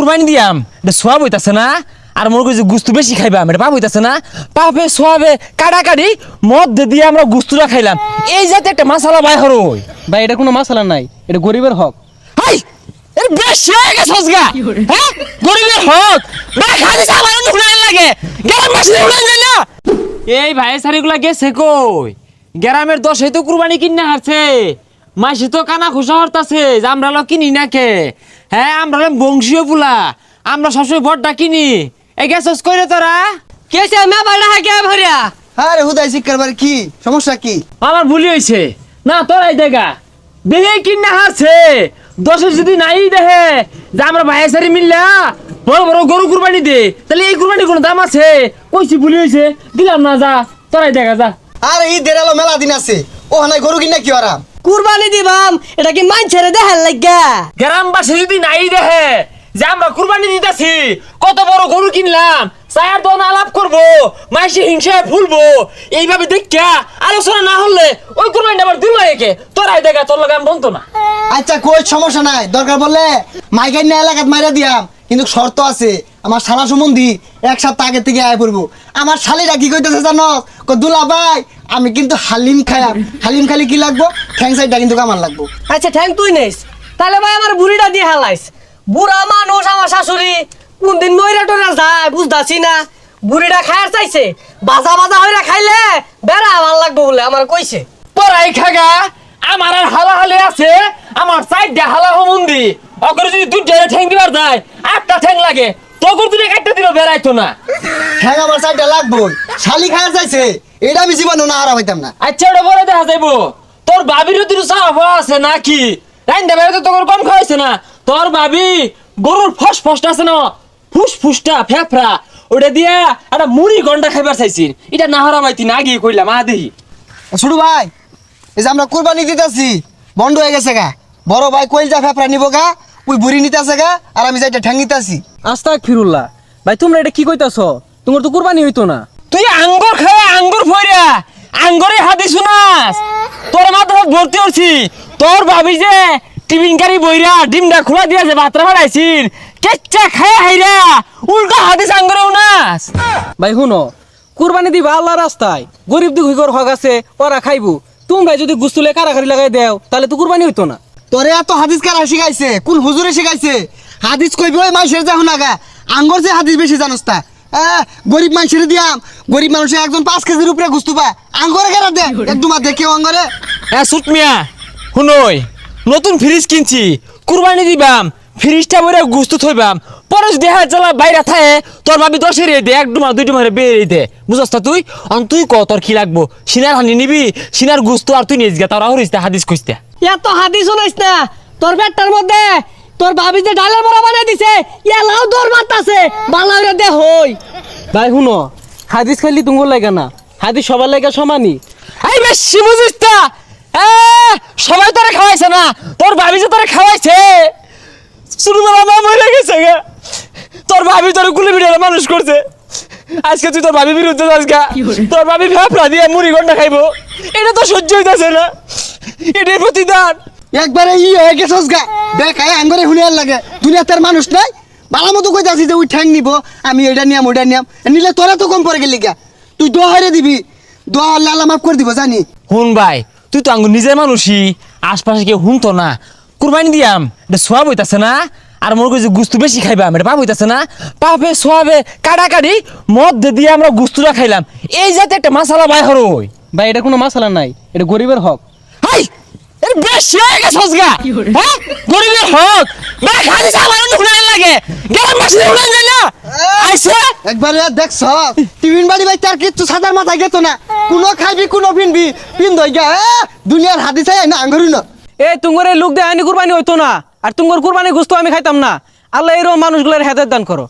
কুরবানি দিয়াম এটা সোয়াব হইতাছে না আর মোর কইছে গুস্তু বেশি খাইবাম এটা পাপ হইতাছে না পাপে সোয়াবে কাটাকাটি মধ্যে দিয়ে আমরা গুস্তুরা খাইলাম এই জাতে একটা মশলা বাই হরই ভাই এটা কোনো মশলা নাই, এটা গরিবের হক। হাই এর বেশি হয়ে গেছস গা হ্যাঁ গরিবের হক না খাদিস আমার নুকরান লাগে গ্রাম বাসী উড়ান যায় না এই ভাই সারিগুলা গেছে কই গ্রামের 10 তো কুরবানি কিনা হারছে মাসি তো কানা খুশা হরতাছে যে আমরা লো কিনি না কে হ্যাঁ আমরা বংশীয় পুলা আমরা সবসময় বড়টা কিনি এই গেছস কইরে তোরা কেসে মে বাড়া হাকে ভরিয়া আরে হুদাই শিক্ষার বার কি সমস্যা কি? আমার ভুলি হইছে না তোরাই দেখা দেখে কিনা হারছে 10 যদি নাই দেখে যে আমরা ভাই সারি মিললা বড় বড় গরু কুরবানি দে তাহলে এই কুরবানি কোনো দাম আছে কইছি ভুলি হইছে দিলাম না যা তোরাই দেখা যা আরে ই দেরালো মেলা দিন আছে ও হানাই গরু কিনা কি ওরা কুরবানি দিবাম এটা কি মানছেরে দেখার লাগা গ্রামবাসী যদি নাই দেখে যে আমরা কুরবানি দিতেছি কত বড় গরু কিনলাম চায়ের দোন আলাপ করবো মাইসি হিংসায় ভুলবো এইভাবে দেখা আলোচনা না হলে ওই কুরবানি আবার দিল একে তোরাই দেখা তোর লাগাম বলতো না আচ্ছা কই সমস্যা নাই দরকার বললে মাইকাই না এলাকাত মাইরা দিয়াম কিন্তু শর্ত আছে আমার শালা সম্বন্ধী এক সপ্তাহ আগে থেকে আয় পড়বো আমার শালিরা কি কইতেছে জানো দুলা ভাই আমি কিন্তু হালিম খাইলাম হালিম খালি কি লাগবো ঠ্যাং সাইডটা কিন্তু আমার লাগবো আচ্ছা থ্যাংক তুই নেস তাহলে ভাই আমার বুড়িটা দিয়ে হালাইস বুড়া মানুষ আমার শাশুড়ি কোন দিন মইরা টোরা যায় বুঝতাছি না বুড়িটা খায়ার চাইছে বাজা বাজা হইরা খাইলে বেড়া আমার লাগবো বলে আমার কইছে পরাই খাগা আমার আর হালাহালি আছে আমার সাইডটা হালা হমন্দি অগরে যদি দুই জায়গায় ঠ্যাং দিবার যায় একটা ঠ্যাং লাগে তখন তুমি একটা দিল বেড়াইতো না ঠ্যাং আমার সাইডটা লাগবো শালি খায়ার চাইছে এটা আমি জীবনে না হারা হইতাম না আচ্ছা ওটা বলে দেখা যাইবো তোর বাবিরও তুই সাফ আছে নাকি রাইন দেবে তো তোর কম খাওয়াইছে না তোর ভাবি গরুর ফসফসটা আছে না ফুসফুসটা ফেফড়া ওটা দিয়া একটা মুড়ি গন্ডা খাইবার চাইছিস এটা না হারা মাইতি না গিয়ে কইলাম দেখি ছোট ভাই এই যে আমরা কুরবানি দিতেছি বন্ধ হয়ে গেছে গা বড় ভাই কইল যা ফেফড়া নিব গা ওই বুড়ি নিতেছে গা আর আমি যাইটা ঠ্যাং নিতেছি আস্তাক ফিরুল্লাহ ভাই তোমরা এটা কি কইতাছ? তোমার তো কুরবানি হইতো না। তুই আঙ্গুর খায় আঙ্গুর ফইরা আঙ্গুরে হাতে শুনাস তোর মাথা ভর্তি হচ্ছি তোর ভাবি যে টিফিন কারি বইরা ডিমটা খোলা দিয়েছে ভাতরা বাড়াইছিস কেচ্চা খায় হাইরা উল্টা হাদিস আঙ্গুরে উনাস ভাই শুনো, কুরবানি দিবা আল্লাহ রাস্তায়, গরিব দুঃখীর হক আছে ওরা খাইবো। তোমরা যদি গুস্তুলে কারাকারি লাগাই দেও তাহলে তো কুরবানি হইতো না। তোরে এত হাদিস কারা শিখাইছে? কোন হুজুরে শিখাইছে? হাদিস কইবি ওই মাইশের যাও না গা আঙ্গর যে হাদিস বেশি জানোস তা গরিব মানুষের দিয়াম গরিব মানুষের একজন 5 কেজির উপরে গুস্তু পায় আঙ্গরে কেন দে একদমা দেখেও আঙ্গরে সুটমিয়া শুনই নতুন ফ্রিজ কিনছি কুরবানি দিবাম ফ্রিজটা বইরা গুস্তু থইবাম পরে যদি দেখা জ্বালা বাইরে থাকে তোর ভাবি 10 এর দে এক ডুমা দুই ডুমারে বেরিয়ে দে বুঝছ তা তুই তুই ক তোর কি লাগবো সিনার হানি নিবি সিনার গুস্তু আর তুই নিয়ে গা তারা হরিস হাদিস কইতে এত হাদিস শুনাইস না তোর পেটটার মধ্যে তোর ভাবি যে ডালের বড়া বানাই দিছে ইয়া লাউ দৌড় মারতাছে বাংলা দে হই। ভাই শুনো, হাদিস খাইলি তুঙ্গর লাগে না, হাদিস সবার লাগে সমানই। এই বেশি বুঝিস তা সবাই তোরা খাওয়াইছে না তোর ভাবি যে তোরা খাওয়াইছে শুরু বেলা মা মরে গেছে গা তোর ভাবি তোর কুলি বিড়ালে মানুষ করছে আজকে তুই তোর ভাবি বিরুদ্ধে যাস গা তোর ভাবি ফেফড়া দিয়ে মুড়ি গন্ডা খাইবো এটা তো সহ্য হইতাছে না এটাই প্রতিদান একবারে হয়ে গেছস গা দেখায় আঙ্গরে হুলিয়ার লাগে দুনিয়াতে আর মানুষ নাই ভালো মতো কইতাছি যে ওই ঠ্যাং নিব আমি এটা নিয়াম ওইটা নিয়াম নিলে তোরা তো কম পড়ে গেলি গা তুই দোয়া হইরে দিবি দোয়া হলে আল্লাহ মাফ করে দিব জানি হুন ভাই তুই তো আঙ্গুর নিজের মানুষই আশপাশে কেউ হুনতো না কুরবানি দিয়াম এটা সোয়াব হইতাছে না আর মনে করি যে গুস্তু বেশি খাইবাম এটা পাপ হইতাছে না পাপে সোয়াবে কাটাকাটি মধ্যে দিয়ে আমরা গুস্তুরা খাইলাম এই জাতে একটা মশলা বাই হরই ভাই এটা কোনো মশলা নাই, এটা গরিবের হক। হাই এর বেশি হয়ে গেছস গা হ্যাঁ গরিবের হক না খালি আমার নুকরান লাগে গ্রাম বাসী উড়ান যায় না আইছে একবারে দেখছ টিফিন বাড়ি ভাই তার কিচ্ছু সাদার মাথায় গেত না কোনো খাইবি কোনো পিনবি পিন দই গা দুনিয়ার হাদিস আই না আঙ্গুরি না এই তুঙ্গরে লোক দিয়ে আইনি কুরবানি হইতো না, আর তুঙ্গর কুরবানি গোস্ত আমি খাইতাম না। আল্লাহ এরকম মানুষগুলোর হেদায়েত দান করো।